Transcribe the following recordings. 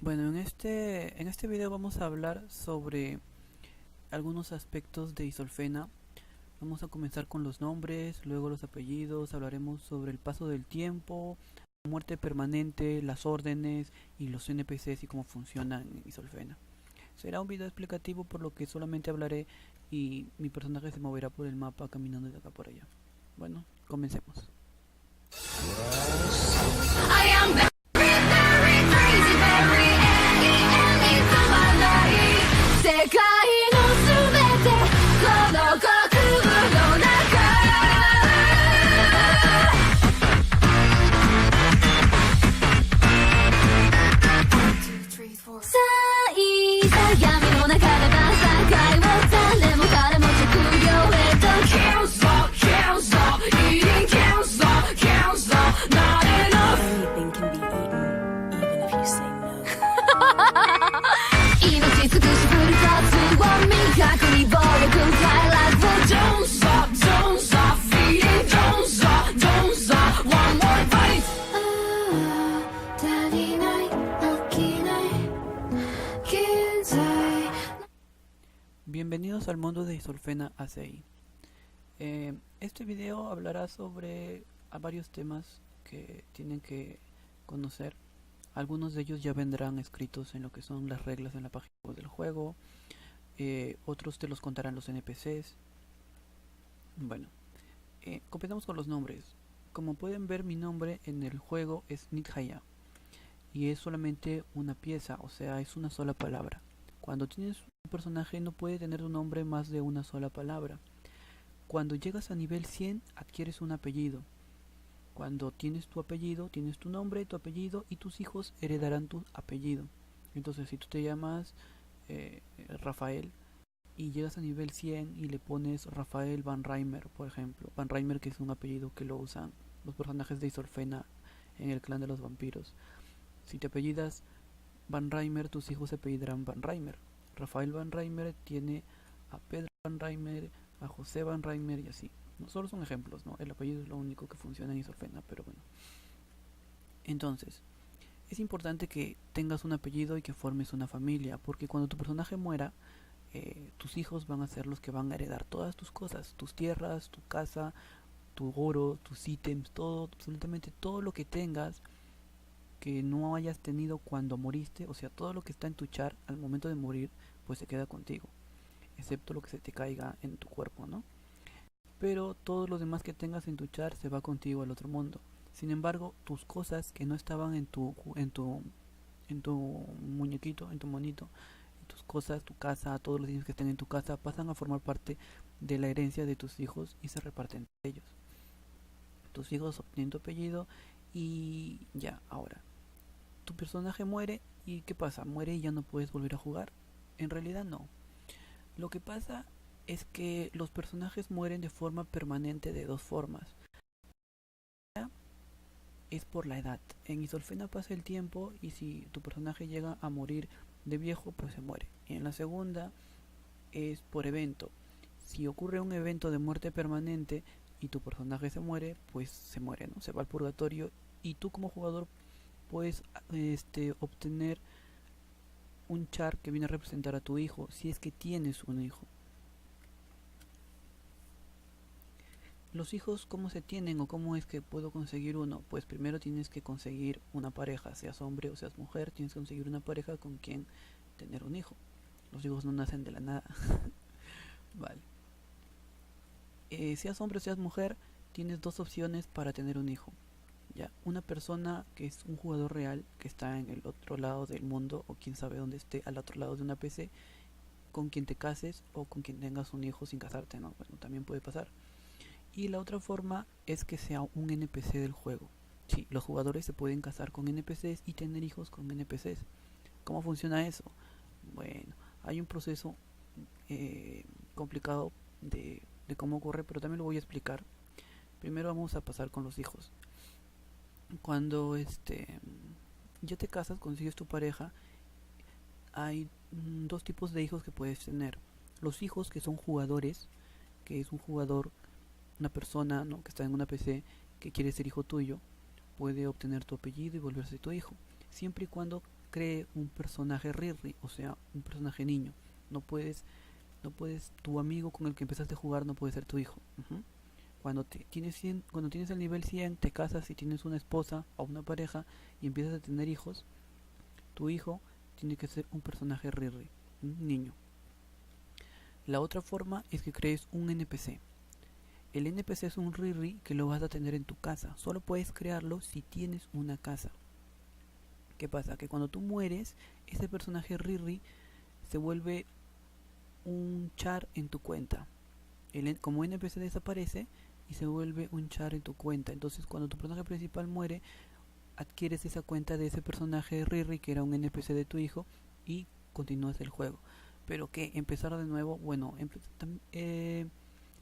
Bueno, en este video vamos a hablar sobre algunos aspectos de Isolfena. Vamos a comenzar con los nombres, luego los apellidos, hablaremos sobre el paso del tiempo, la muerte permanente, las órdenes y los NPCs y cómo funcionan en Isolfena. Será un video explicativo por lo que solamente hablaré y mi personaje se moverá por el mapa caminando de acá por allá. Bueno, comencemos. I am very crazy, very angry,世界のすべてこの国の中さあ闇の中でば世界を誰も彼も着用へと eating not enough Anything can be eaten, even if you say no. 命尽くしフル活を磨くに暴力快楽を don't stop feeding don't stop one more fight 足りない起きない現在 Bienvenidos al mundo de Isolfena ACI. Este video hablará sobre varios temas que tienen que conocer. Algunos de ellos ya vendrán escritos en lo que son las reglas en la página web del juego. Otros te los contarán los NPCs. Bueno, comenzamos con los nombres. Como pueden ver, mi nombre en el juego es Nidhaya y es solamente una pieza, o sea, es una sola palabra. Cuando tienes un personaje no puede tener un nombre más de una sola palabra. Cuando llegas a nivel 100 adquieres un apellido. Cuando tienes tu apellido, tienes tu nombre, tu apellido y tus hijos heredarán tu apellido. Entonces, si tú te llamas Rafael y llegas a nivel 100 y le pones Rafael Van Reimer, por ejemplo, Van Reimer, que es un apellido que lo usan los personajes de Isolfena en el clan de los vampiros. Si te apellidas Van Reimer, tus hijos se apellidarán Van Reimer. Rafael Van Reimer tiene a Pedro Van Reimer, a José Van Reimer y así. No solo son ejemplos, ¿no? El apellido es lo único que funciona en Isolfena, pero bueno. Entonces, es importante que tengas un apellido y que formes una familia, porque cuando tu personaje muera, tus hijos van a ser los que van a heredar todas tus cosas, tus tierras, tu casa, tu oro, tus ítems, todo, absolutamente todo lo que tengas que no hayas tenido cuando moriste, o sea, todo lo que está en tu char al momento de morir, pues se queda contigo, excepto lo que se te caiga en tu cuerpo, ¿no? Pero todo lo demás que tengas en tu char se va contigo al otro mundo. Sin embargo, tus cosas que no estaban en tu muñequito, en tu monito, tus cosas, tu casa, todos los niños que estén en tu casa pasan a formar parte de la herencia de tus hijos y se reparten entre ellos. Tus hijos obtienen tu apellido y ya, ahora tu personaje muere y ¿qué pasa? Muere y ya no puedes volver a jugar. En realidad no. Lo que pasa es que los personajes mueren de forma permanente de dos formas. Es por la edad. En Isolfena pasa el tiempo y si tu personaje llega a morir de viejo, pues se muere. Y en la segunda es por evento. Si ocurre un evento de muerte permanente y tu personaje se muere, pues se muere, ¿no? Se va al purgatorio y tú como jugador puedes obtener un char que viene a representar a tu hijo, si es que tienes un hijo. Los hijos, ¿cómo se tienen o cómo es que puedo conseguir uno? Pues primero tienes que conseguir una pareja, seas hombre o seas mujer, tienes que conseguir una pareja con quien tener un hijo. Los hijos no nacen de la nada. Vale. Seas hombre o seas mujer, tienes dos opciones para tener un hijo. Ya, una persona que es un jugador real, que está en el otro lado del mundo, o quién sabe dónde esté, al otro lado de una PC, con quien te cases o con quien tengas un hijo sin casarte, ¿no? Bueno, también puede pasar. Y la otra forma es que sea un NPC del juego. Sí, los jugadores se pueden casar con NPCs y tener hijos con NPCs. ¿Cómo funciona eso? Bueno, hay un proceso complicado de cómo ocurre, pero también lo voy a explicar. Primero vamos a pasar con los hijos. Cuando ya te casas, consigues tu pareja, hay dos tipos de hijos que puedes tener. Los hijos que son jugadores, que es un jugador, una persona, ¿no?, que está en una PC que quiere ser hijo tuyo, puede obtener tu apellido y volverse tu hijo, siempre y cuando cree un personaje Riri, o sea, un personaje niño. No puedes, tu amigo con el que empezaste a jugar no puede ser tu hijo. Ujú. Cuando tienes el nivel 100, te casas y tienes una esposa o una pareja y empiezas a tener hijos, tu hijo tiene que ser un personaje Riri, un niño. La otra forma es que crees un NPC. El NPC es un Riri que lo vas a tener en tu casa. Solo puedes crearlo si tienes una casa. ¿Qué pasa? Que cuando tú mueres, ese personaje Riri se vuelve un char en tu cuenta. Como NPC desaparece y se vuelve un char en tu cuenta. Entonces cuando tu personaje principal muere, adquieres esa cuenta de ese personaje Riri que era un NPC de tu hijo y continúas el juego. Pero que empezar de nuevo, bueno,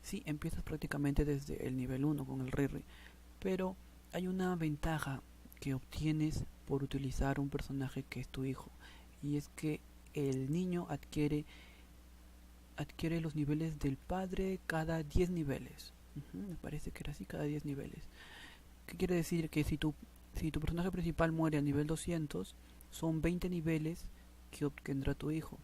sí, empiezas prácticamente desde el nivel 1 con el Riri. Pero hay una ventaja que obtienes por utilizar un personaje que es tu hijo. Y es que el niño adquiere los niveles del padre cada 10 niveles. Me parece que era así, cada 10 niveles. ¿Qué quiere decir? Que si tu personaje principal muere al nivel 200, son 20 niveles que obtendrá tu hijo.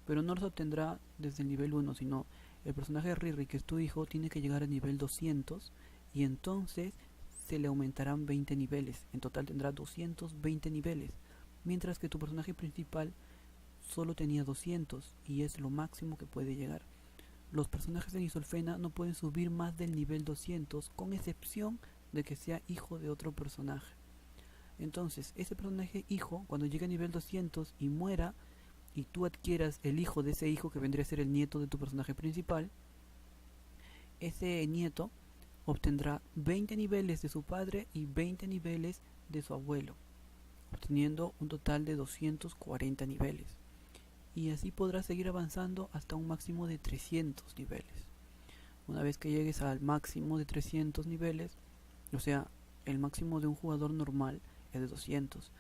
Pero no los obtendrá desde el nivel 1, sino el personaje de Riri, que es tu hijo, tiene que llegar al nivel 200 y entonces se le aumentarán 20 niveles. En total tendrá 220 niveles. Mientras que tu personaje principal solo tenía 200 y es lo máximo que puede llegar. Los personajes en Isolfena no pueden subir más del nivel 200 con excepción de que sea hijo de otro personaje. Entonces, ese personaje hijo, cuando llegue a nivel 200 y muera, y tú adquieras el hijo de ese hijo que vendría a ser el nieto de tu personaje principal, ese nieto obtendrá 20 niveles de su padre y 20 niveles de su abuelo, obteniendo un total de 240 niveles. Y así podrás seguir avanzando hasta un máximo de 300 niveles. Una vez que llegues al máximo de 300 niveles, o sea, el máximo de un jugador normal es de 200.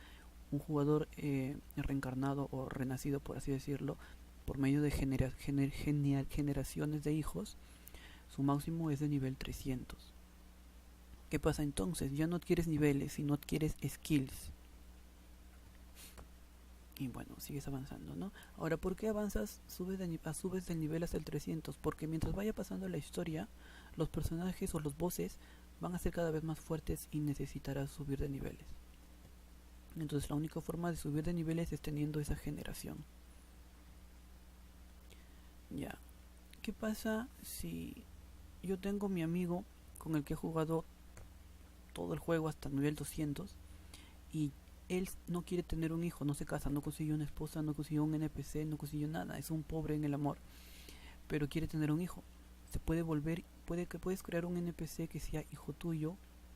Un jugador reencarnado o renacido, por así decirlo, por medio de generaciones de hijos, su máximo es de nivel 300. ¿Qué pasa entonces? Ya no adquieres niveles, sino adquieres skills. Y bueno, sigues avanzando, ¿no? Ahora, ¿por qué avanzas? Subes del nivel hasta el 300. Porque mientras vaya pasando la historia, los personajes o los bosses van a ser cada vez más fuertes y necesitarás subir de niveles. Entonces la única forma de subir de niveles es teniendo esa generación. Ya. ¿Qué pasa si yo tengo mi amigo con el que he jugado todo el juego hasta el nivel 200 y él no quiere tener un hijo, no se casa, no consiguió una esposa, no consiguió un NPC, no consiguió nada, es un pobre en el amor, pero quiere tener un hijo? Se puede puedes crear un NPC que sea hijo tuyo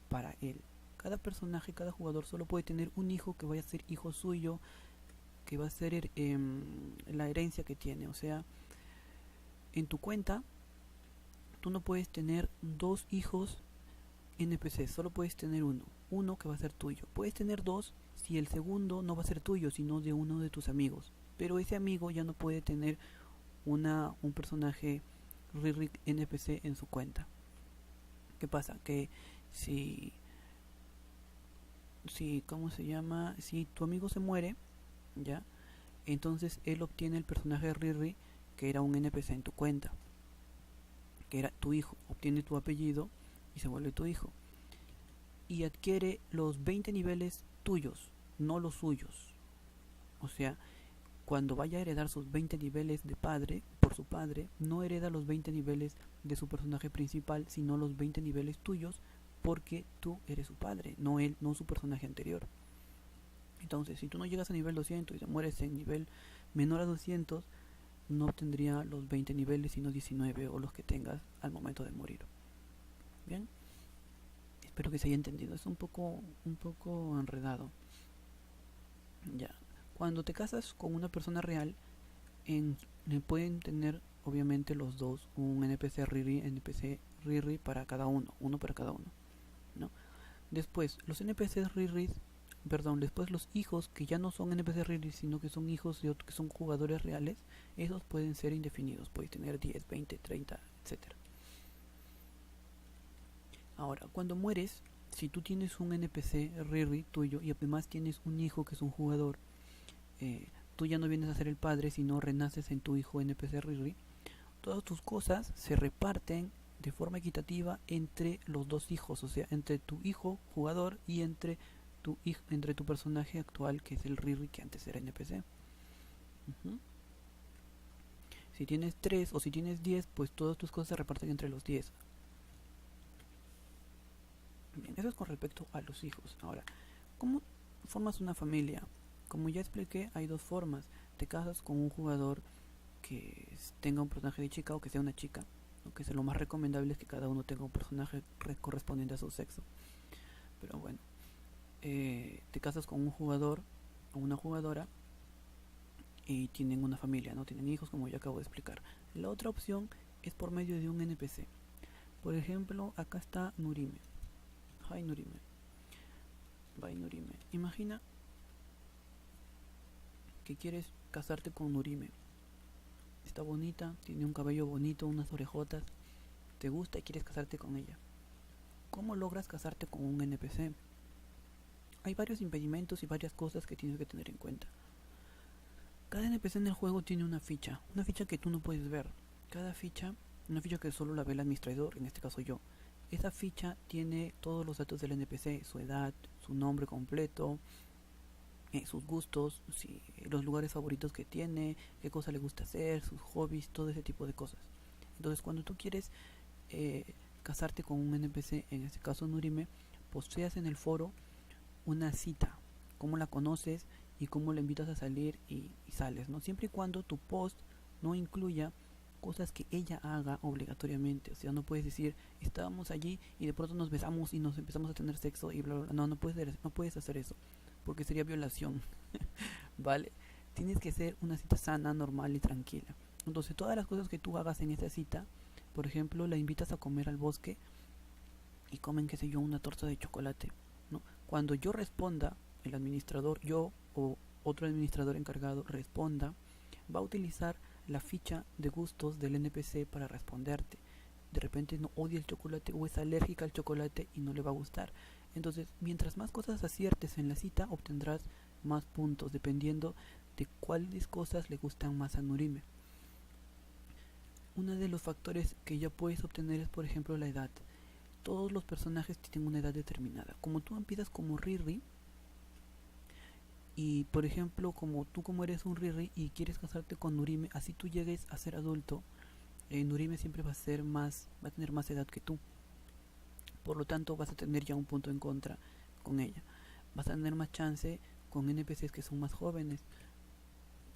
para él. Cada personaje, cada jugador solo puede tener un hijo que vaya a ser hijo suyo, que va a ser la herencia que tiene. O sea, en tu cuenta tú no puedes tener dos hijos NPC, solo puedes tener uno que va a ser tuyo. Puedes tener dos si el segundo no va a ser tuyo, sino de uno de tus amigos, pero ese amigo ya no puede tener un personaje NPC en su cuenta. ¿Qué pasa? Que si ¿cómo se llama? Si tu amigo se muere, ya, entonces él obtiene el personaje de Riri, que era un NPC en tu cuenta, que era tu hijo, obtiene tu apellido y se vuelve tu hijo. Y adquiere los 20 niveles tuyos, no los suyos. O sea, cuando vaya a heredar sus 20 niveles de padre, por su padre, no hereda los 20 niveles de su personaje principal, sino los 20 niveles tuyos, porque tú eres su padre, no él, no su personaje anterior. Entonces, si tú no llegas a nivel 200 y te mueres en nivel menor a 200, no obtendría los 20 niveles, sino 19 o los que tengas al momento de morir. Bien, espero que se haya entendido. Es un poco enredado. Ya, cuando te casas con una persona real, pueden tener obviamente los dos un NPC Riri para cada uno para cada uno, ¿no? Después, los NPCs Riri, después los hijos que ya no son NPC Riri, sino que son hijos que son jugadores reales, esos pueden ser indefinidos, puedes tener 10, 20, 30, etc. Ahora, cuando mueres, si tú tienes un NPC Riri tuyo y además tienes un hijo que es un jugador, tú ya no vienes a ser el padre, sino renaces en tu hijo NPC Riri. Todas tus cosas se reparten de forma equitativa entre los dos hijos, o sea, entre tu hijo jugador y entre tu personaje actual, que es el Riri que antes era NPC. Si tienes 3 o si tienes 10, pues todas tus cosas se reparten entre los 10. Bien, eso es con respecto a los hijos. Ahora, ¿cómo formas una familia? Como ya expliqué, hay dos formas. Te casas con un jugador que tenga un personaje de chica o que sea una chica, ¿no? Que es lo más recomendable, es que cada uno tenga un personaje correspondiente a su sexo. Pero bueno, te casas con un jugador o una jugadora y tienen una familia, no tienen hijos, como ya acabo de explicar. La otra opción es por medio de un NPC. Por ejemplo, acá está Nurime. Hi Nurime. Bye Nurime. Imagina que quieres casarte con Nurime. Está bonita, tiene un cabello bonito, unas orejotas, te gusta y quieres casarte con ella. ¿Cómo logras casarte con un NPC? Hay varios impedimentos y varias cosas que tienes que tener en cuenta. Cada NPC en el juego tiene una ficha que tú no puedes ver. Cada ficha, una ficha que solo la ve el administrador, en este caso yo. Esa ficha tiene todos los datos del NPC, su edad, su nombre completo, sus gustos, los lugares favoritos que tiene, qué cosa le gusta hacer, sus hobbies, todo ese tipo de cosas. Entonces, cuando tú quieres casarte con un NPC, en este caso Nurime, posteas en el foro una cita, cómo la conoces y cómo la invitas a salir y sales, ¿no? Siempre y cuando tu post no incluya cosas que ella haga obligatoriamente. O sea, no puedes decir, estábamos allí y de pronto nos besamos y nos empezamos a tener sexo y bla, bla, bla. No puedes hacer eso, porque sería violación. ¿Vale? Tienes que ser una cita sana, normal y tranquila. Entonces, todas las cosas que tú hagas en esa cita, por ejemplo, la invitas a comer al bosque y comen, qué sé yo, una torta de chocolate, ¿no? Cuando yo responda, el administrador, yo o otro administrador encargado responda, va a utilizar la ficha de gustos del NPC para responderte. De repente no odia el chocolate o es alérgica al chocolate y no le va a gustar. Entonces, mientras más cosas aciertes en la cita, obtendrás más puntos, dependiendo de cuáles cosas le gustan más a Nurime. Uno de los factores que ya puedes obtener es, por ejemplo, la edad. Todos los personajes tienen una edad determinada. Como tú empiezas como Riri, y por ejemplo, como eres un Riri y quieres casarte con Nurime, así tú llegues a ser adulto, Nurime siempre va a tener más edad que tú. Por lo tanto, vas a tener ya un punto en contra con ella. Vas a tener más chance con NPCs que son más jóvenes,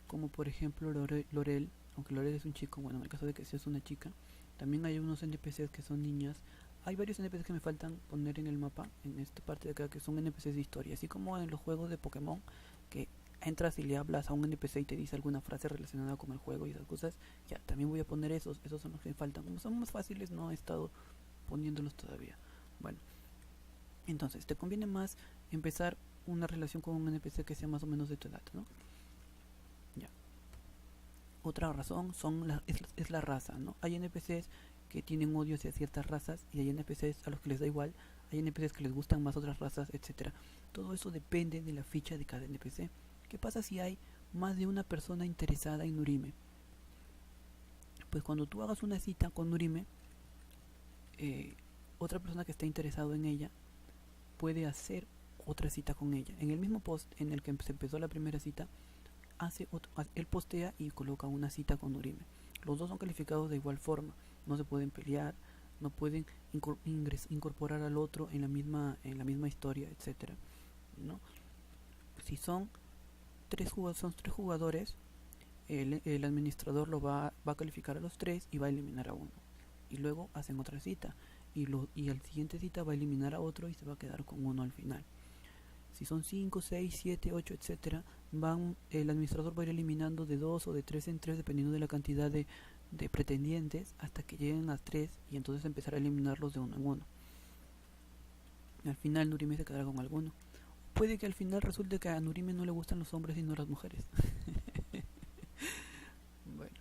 como por ejemplo Lorel, aunque Lorel es un chico. Bueno, en el caso de que seas una chica, también hay unos NPCs que son niñas. Hay varios NPCs que me faltan poner en el mapa, en esta parte de acá, que son NPCs de historia, así como en los juegos de Pokémon, que entras y le hablas a un NPC y te dice alguna frase relacionada con el juego y esas cosas. Ya, también voy a poner esos son los que me faltan. Como son más fáciles, no he estado poniéndolos todavía. Bueno, entonces te conviene más empezar una relación con un NPC que sea más o menos de tu edad, ¿no? Ya. Otra razón es la raza, ¿no? Hay NPCs que tienen odio hacia ciertas razas y hay NPCs a los que les da igual, hay NPCs que les gustan más otras razas, etcétera. Todo eso depende de la ficha de cada NPC. ¿Qué pasa si hay más de una persona interesada en Nurime? Pues cuando tú hagas una cita con Nurime, otra persona que esté interesado en ella puede hacer otra cita con ella. En el mismo post en el que se empezó la primera cita, él postea y coloca una cita con Nurime. Los dos son calificados de igual forma, no se pueden pelear, no pueden incorporar al otro en la misma historia, etcétera, ¿no? Si son tres jugadores, el administrador va a calificar a los tres y va a eliminar a uno, y luego hacen otra cita y al siguiente cita va a eliminar a otro y se va a quedar con uno al final. Si son 5, 6, 7, 8, etcétera, el administrador va a ir eliminando de 2 o de 3 en 3 dependiendo de la cantidad de pretendientes hasta que lleguen a 3 y entonces empezar a eliminarlos de uno en uno. Al final Nurime se quedará con alguno. Puede que al final resulte que a Nurime no le gustan los hombres y no las mujeres. Bueno,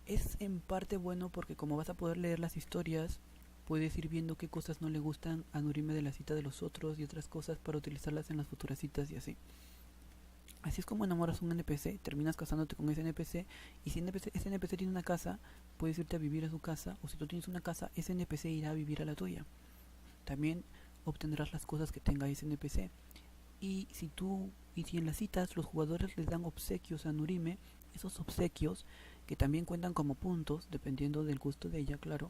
es en parte bueno porque como vas a poder leer las historias, puedes ir viendo qué cosas no le gustan a Nurime de la cita de los otros y otras cosas para utilizarlas en las futuras citas y así. Así es como enamoras a un NPC, terminas casándote con ese NPC, y si ese NPC tiene una casa, puedes irte a vivir a su casa, o si tú tienes una casa, ese NPC irá a vivir a la tuya. También obtendrás las cosas que tenga ese NPC. Y si en las citas los jugadores les dan obsequios a Nurime, esos obsequios, que también cuentan como puntos, dependiendo del gusto de ella, claro,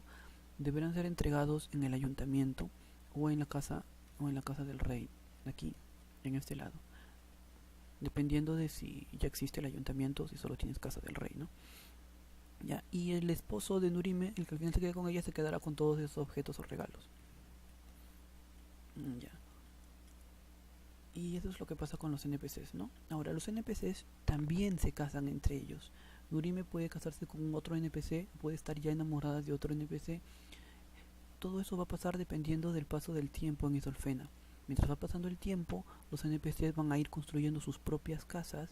deberán ser entregados en el ayuntamiento o en la casa del rey, aquí, en este lado, dependiendo de si ya existe el ayuntamiento o si solo tienes casa del rey, ¿no? Ya, y el esposo de Nurime, el que al final se quede con ella, se quedará con todos esos objetos o regalos. Ya. Y eso es lo que pasa con los NPCs, ¿no? Ahora, los NPCs también se casan entre ellos. Nurime puede casarse con otro NPC, puede estar ya enamorada de otro NPC. Todo eso va a pasar dependiendo del paso del tiempo en Isolfena. Mientras va pasando el tiempo, los NPCs van a ir construyendo sus propias casas,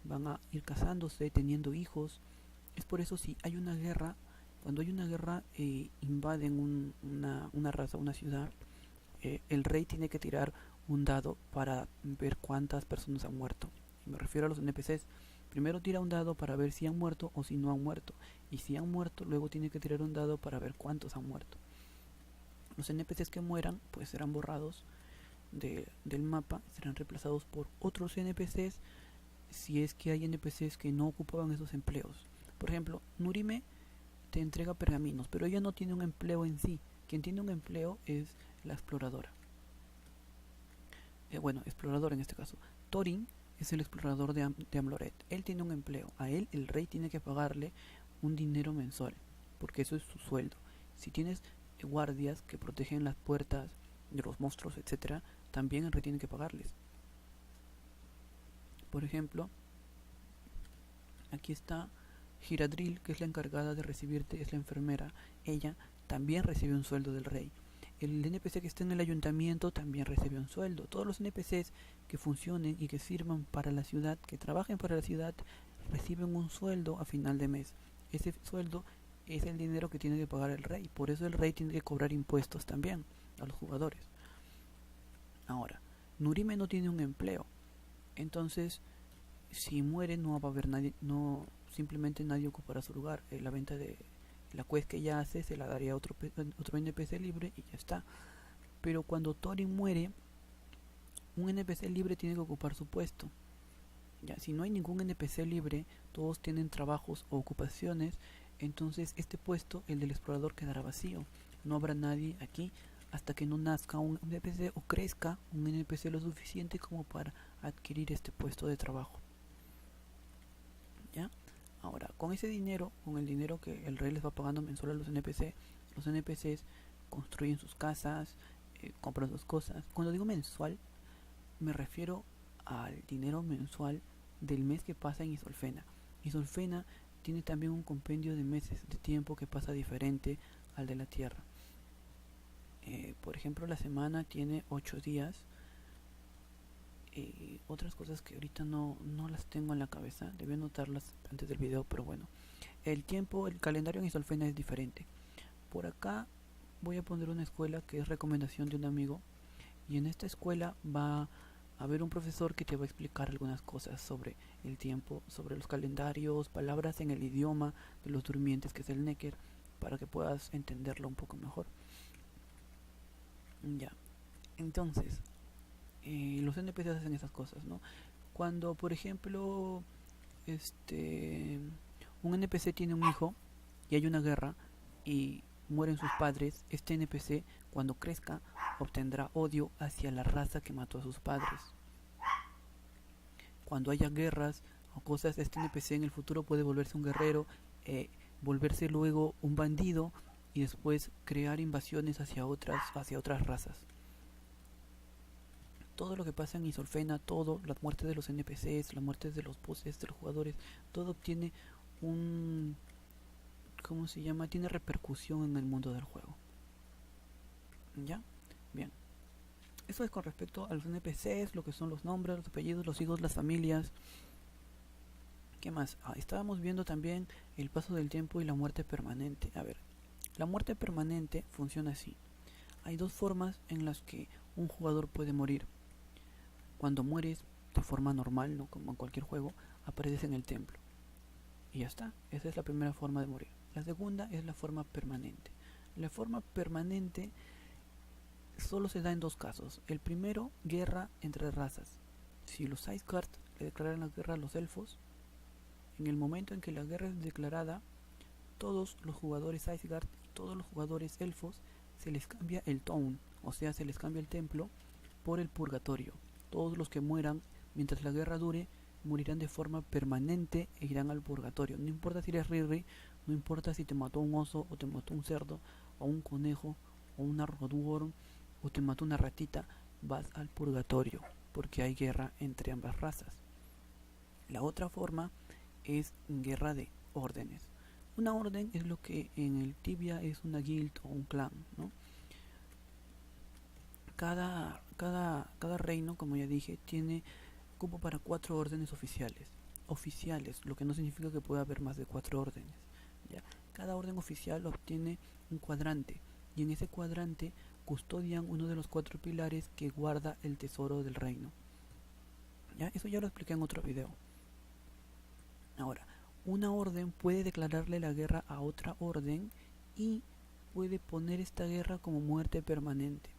van a ir casándose, teniendo hijos. Es por eso si hay una guerra, cuando hay una guerra, invaden una raza, una ciudad, el rey tiene que tirar un dado para ver cuántas personas han muerto. Y me refiero a los NPCs. Primero tira un dado para ver si han muerto o si no han muerto. Y si han muerto, luego tiene que tirar un dado para ver cuántos han muerto. Los NPCs que mueran, pues serán borrados del mapa, serán reemplazados por otros NPCs si es que hay NPCs que no ocupaban esos empleos. Por ejemplo, Nurime te entrega pergaminos, pero ella no tiene un empleo en sí. Quien tiene un empleo es la exploradora. Bueno, explorador en este caso. Thorin es el explorador de Amloret. Él tiene un empleo. A él el rey tiene que pagarle un dinero mensual, porque eso es su sueldo. Si tienes guardias que protegen las puertas de los monstruos, etcétera, también el rey tiene que pagarles. Por ejemplo, aquí está Giradril, que es la encargada de recibirte, es la enfermera. Ella también recibe un sueldo del rey. El NPC que está en el ayuntamiento también recibe un sueldo. Todos los NPCs que funcionen y que sirvan para la ciudad, que trabajen para la ciudad, reciben un sueldo a final de mes. Ese sueldo es el dinero que tiene que pagar el rey. Por eso el rey tiene que cobrar impuestos también a los jugadores. Ahora, Nurime no tiene un empleo. Entonces, si muere no va a haber nadie, simplemente nadie ocupará su lugar. La venta de la quest que ella hace se la daría a otro NPC libre y ya está. Pero cuando Thorin muere, un NPC libre tiene que ocupar su puesto. Ya, si no hay ningún NPC libre, todos tienen trabajos o ocupaciones, entonces este puesto, el del explorador, quedará vacío. No habrá nadie aquí hasta que no nazca un NPC o crezca un NPC lo suficiente como para adquirir este puesto de trabajo. ¿Ya? Ahora, con ese dinero, con el dinero que el rey les va pagando mensual a los NPCs construyen sus casas, compran sus cosas. Cuando digo mensual, me refiero al dinero mensual del mes que pasa en Isolfena. Isolfena tiene también un compendio de meses de tiempo que pasa diferente al de la Tierra. Por ejemplo, la semana tiene 8 días. Otras cosas que ahorita no las tengo en la cabeza, debí anotarlas antes del video, pero bueno. El calendario en Isolfena es diferente. Por acá voy a poner una escuela que es recomendación de un amigo, y en esta escuela va a haber un profesor que te va a explicar algunas cosas sobre el tiempo, sobre los calendarios, palabras en el idioma de los durmientes, que es el Necker, para que puedas entenderlo un poco mejor. Ya, entonces los NPCs hacen esas cosas, ¿no? Cuando, por ejemplo, un NPC tiene un hijo y hay una guerra y mueren sus padres, este NPC, cuando crezca, obtendrá odio hacia la raza que mató a sus padres. Cuando haya guerras o cosas, este NPC en el futuro puede volverse un guerrero, volverse luego un bandido y después crear invasiones hacia otras razas. Todo lo que pasa en Isolfena, todo, las muertes de los NPCs, las muertes de los bosses, de los jugadores, todo tiene ¿cómo se llama? Tiene repercusión en el mundo del juego. ¿Ya? Bien. Eso es con respecto a los NPCs, lo que son los nombres, los apellidos, los hijos, las familias. ¿Qué más? Estábamos viendo también el paso del tiempo y la muerte permanente. A ver, la muerte permanente funciona así. Hay dos formas en las que un jugador puede morir. Cuando mueres, de forma normal, ¿no? Como en cualquier juego, apareces en el templo. Y ya está. Esa es la primera forma de morir. La segunda es la forma permanente. La forma permanente solo se da en dos casos. El primero, guerra entre razas. Si los Iceguard le declaran la guerra a los elfos, en el momento en que la guerra es declarada, todos los jugadores Iceguard y todos los jugadores elfos se les cambia el town, o sea, se les cambia el templo por el purgatorio. Todos los que mueran mientras la guerra dure morirán de forma permanente e irán al purgatorio. No importa si eres Riri, no importa si te mató un oso o te mató un cerdo o un conejo o una Roadworm o te mató una ratita, vas al purgatorio porque hay guerra entre ambas razas. La otra forma es guerra de órdenes. Una orden es lo que en el Tibia es una guild o un clan, ¿no? Cada reino, como ya dije, tiene cupo para 4 órdenes oficiales. Oficiales, lo que no significa que pueda haber más de 4 órdenes. ¿Ya? Cada orden oficial obtiene un cuadrante y en ese cuadrante custodian uno de los 4 pilares que guarda el tesoro del reino. ¿Ya? Eso ya lo expliqué en otro video. Ahora, una orden puede declararle la guerra a otra orden y puede poner esta guerra como muerte permanente.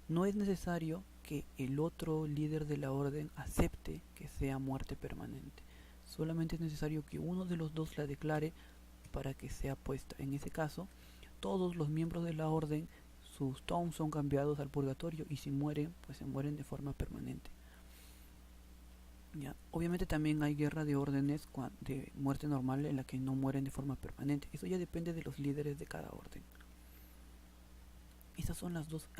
No es necesario que el otro líder de la orden acepte que sea muerte permanente. Solamente es necesario que uno de los dos la declare para que sea puesta. En ese caso, todos los miembros de la orden, sus towns son cambiados al purgatorio y si mueren, pues se mueren de forma permanente. ¿Ya? Obviamente también hay guerra de órdenes de muerte normal en la que no mueren de forma permanente. Eso ya depende de los líderes de cada orden. Esas son las dos...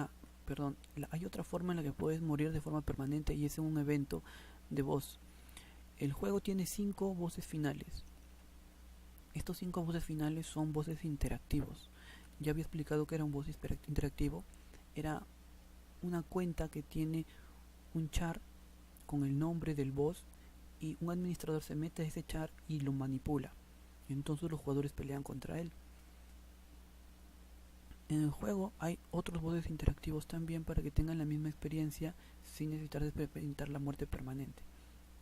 perdón, hay otra forma en la que puedes morir de forma permanente y es en un evento de voz. El juego tiene 5 voces finales. Estos 5 voces finales son voces interactivos. Ya había explicado que era un voz interactivo. Era una cuenta que tiene un char con el nombre del boss y un administrador se mete a ese char y lo manipula. Entonces los jugadores pelean contra él. En el juego hay otros voces interactivos también para que tengan la misma experiencia sin necesitar de experimentar la muerte permanente.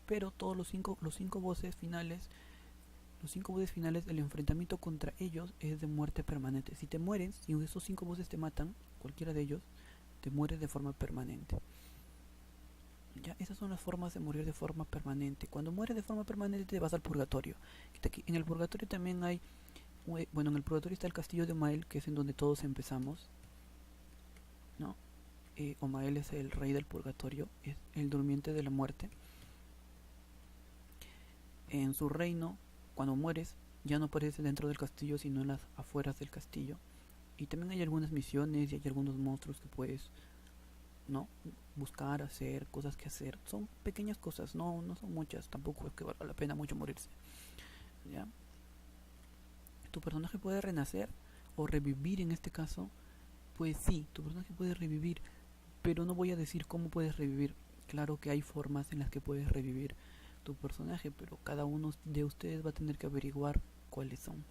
Pero todos los cinco voces finales, el enfrentamiento contra ellos es de muerte permanente. Si te mueres, si esos 5 voces te matan, cualquiera de ellos, te mueres de forma permanente. Ya, esas son las formas de morir de forma permanente. Cuando mueres de forma permanente te vas al purgatorio. En el purgatorio también hay... Bueno, en el purgatorio está el castillo de Omael, que es en donde todos empezamos, ¿no? Omael es el rey del purgatorio, es el durmiente de la muerte. En su reino, cuando mueres, ya no apareces dentro del castillo, sino en las afueras del castillo. Y también hay algunas misiones y hay algunos monstruos que puedes, ¿no?, buscar, hacer, cosas que hacer. Son pequeñas cosas, no son muchas, tampoco es que valga la pena mucho morirse. ¿Ya? ¿Tu personaje puede renacer o revivir en este caso? Pues sí, tu personaje puede revivir, pero no voy a decir cómo puedes revivir. Claro que hay formas en las que puedes revivir tu personaje, pero cada uno de ustedes va a tener que averiguar cuáles son.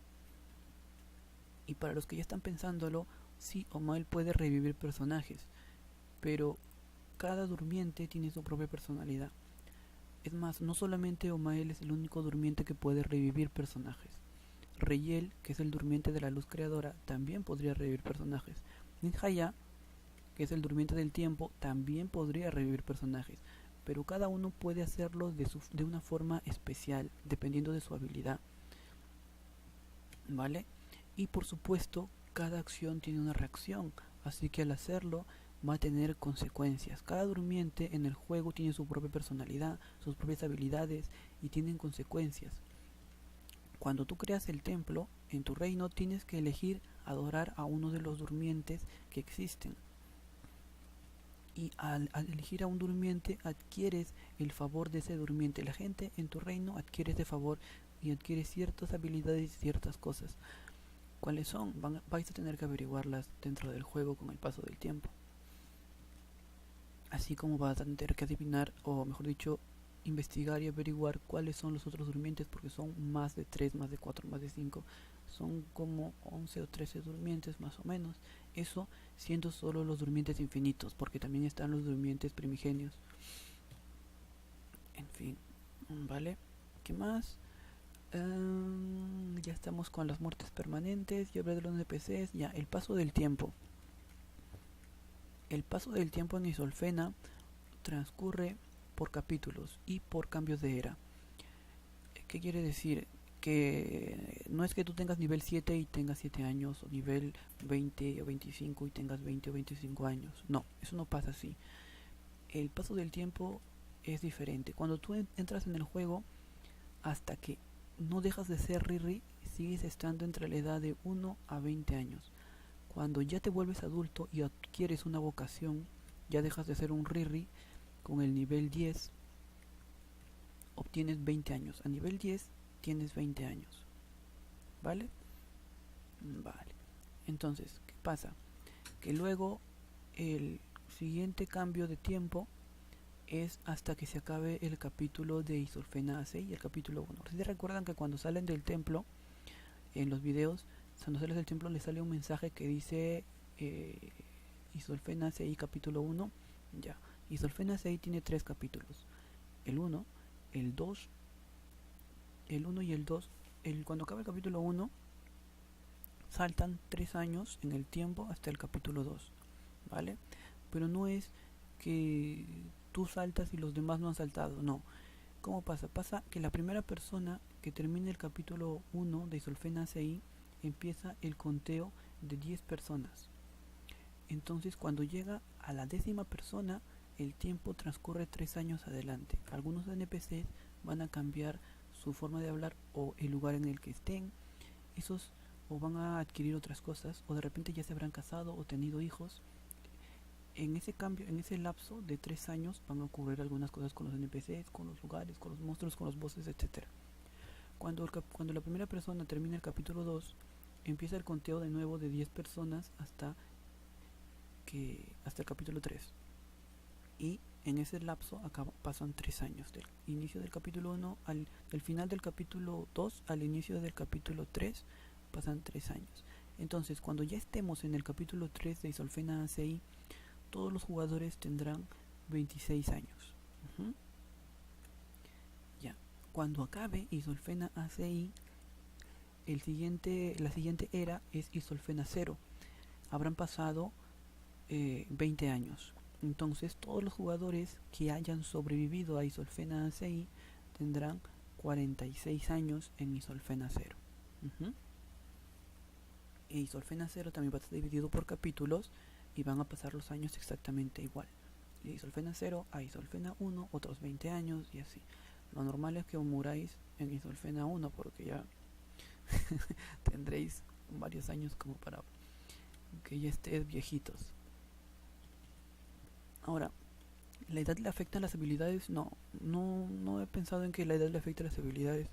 Y para los que ya están pensándolo, sí, Omael puede revivir personajes, pero cada durmiente tiene su propia personalidad. Es más, no solamente Omael es el único durmiente que puede revivir personajes. Reyel, que es el durmiente de la luz creadora, también podría revivir personajes. Ninjaya, que es el durmiente del tiempo, también podría revivir personajes. Pero cada uno puede hacerlo de una forma especial, dependiendo de su habilidad. ¿Vale? Y por supuesto, cada acción tiene una reacción, así que al hacerlo va a tener consecuencias. Cada durmiente en el juego tiene su propia personalidad, sus propias habilidades y tienen consecuencias. Cuando tú creas el templo, en tu reino tienes que elegir adorar a uno de los durmientes que existen. Y al elegir a un durmiente adquieres el favor de ese durmiente. La gente en tu reino adquiere ese favor y adquiere ciertas habilidades y ciertas cosas. ¿Cuáles son? Vais a tener que averiguarlas dentro del juego con el paso del tiempo. Así como vas a tener que adivinar, o mejor dicho, investigar y averiguar cuáles son los otros durmientes, porque son más de 3, más de 4, más de 5. Son como 11 o 13 durmientes más o menos. Eso siendo solo los durmientes infinitos, porque también están los durmientes primigenios. fin, ¿vale? ¿Qué más? Ya estamos con las muertes permanentes. Ya hablé de los NPCs. Ya, el paso del tiempo. El paso del tiempo en Isolfena transcurre por capítulos y por cambios de era. ¿Qué quiere decir? Que no es que tú tengas nivel 7 y tengas 7 años, o nivel 20 o 25 y tengas 20 o 25 años. No, eso no pasa así. El paso del tiempo es diferente. Cuando tú entras en el juego, hasta que no dejas de ser Riri, sigues estando entre la edad de 1 a 20 años. Cuando ya te vuelves adulto y adquieres una vocación, ya dejas de ser un Riri. Con el nivel 10 obtienes 20 años. A nivel 10 tienes 20 años. ¿Vale? Vale. Entonces, ¿qué pasa? Que luego el siguiente cambio de tiempo es hasta que se acabe el capítulo de Isolfena AC y el capítulo 1. Si recuerdan que cuando salen del templo, en los videos, cuando sales del templo les sale un mensaje que dice Isolfena CI capítulo 1. Ya, Isolfena CI tiene 3 capítulos. El 1, el 2, el 1 y el 2. Cuando acaba el capítulo 1, saltan 3 años en el tiempo hasta el capítulo 2. ¿Vale? Pero no es que tú saltas y los demás no han saltado, no. ¿Cómo pasa? Pasa que la primera persona que termine el capítulo 1 de Isolfena CI empieza el conteo de 10 personas. Entonces cuando llega a la 10ª persona, el tiempo transcurre 3 años adelante. Algunos NPCs van a cambiar su forma de hablar o el lugar en el que estén. Esos o van a adquirir otras cosas, o de repente ya se habrán casado o tenido hijos. En ese cambio, en ese lapso de 3 años van a ocurrir algunas cosas con los NPCs, con los lugares, con los monstruos, con los bosses, etc. Cuando la primera persona termina el capítulo 2, empieza el conteo de nuevo de 10 personas hasta el capítulo 3. Y en ese lapso pasan 3 años, del inicio del capítulo 1 del final del capítulo 2 al inicio del capítulo 3 pasan 3 años. Entonces cuando ya estemos en el capítulo 3 de Isolfena ACI, todos los jugadores tendrán 26 años. Ya, cuando acabe Isolfena ACI, la siguiente era es Isolfena 0. Habrán pasado 20 años. Entonces todos los jugadores que hayan sobrevivido a Isolfena ACI tendrán 46 años en Isolfena 0. E Isolfena 0 también va a estar dividido por capítulos y van a pasar los años exactamente igual. De Isolfena 0 a Isolfena 1 otros 20 años y así. Lo normal es que os muráis en Isolfena 1 porque ya tendréis varios años como para que ya estéis viejitos. Ahora, ¿la edad le afecta a las habilidades? No he pensado en que la edad le afecte a las habilidades.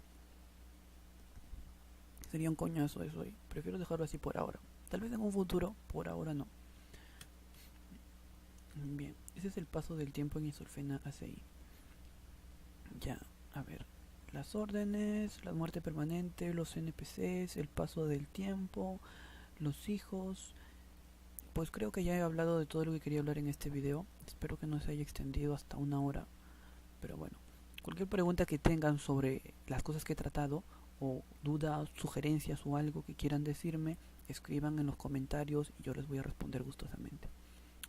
Sería un coñazo eso y prefiero dejarlo así por ahora. Tal vez en un futuro, por ahora no. Bien, ese es el paso del tiempo en Isolfena ACI. Ya, a ver. Las órdenes, la muerte permanente, los NPCs, el paso del tiempo, los hijos. Pues creo que ya he hablado de todo lo que quería hablar en este video. Espero que no se haya extendido hasta 1 hora. Pero bueno, cualquier pregunta que tengan sobre las cosas que he tratado, o dudas, sugerencias o algo que quieran decirme, escriban en los comentarios y yo les voy a responder gustosamente.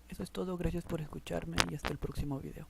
Eso es todo, gracias por escucharme y hasta el próximo video.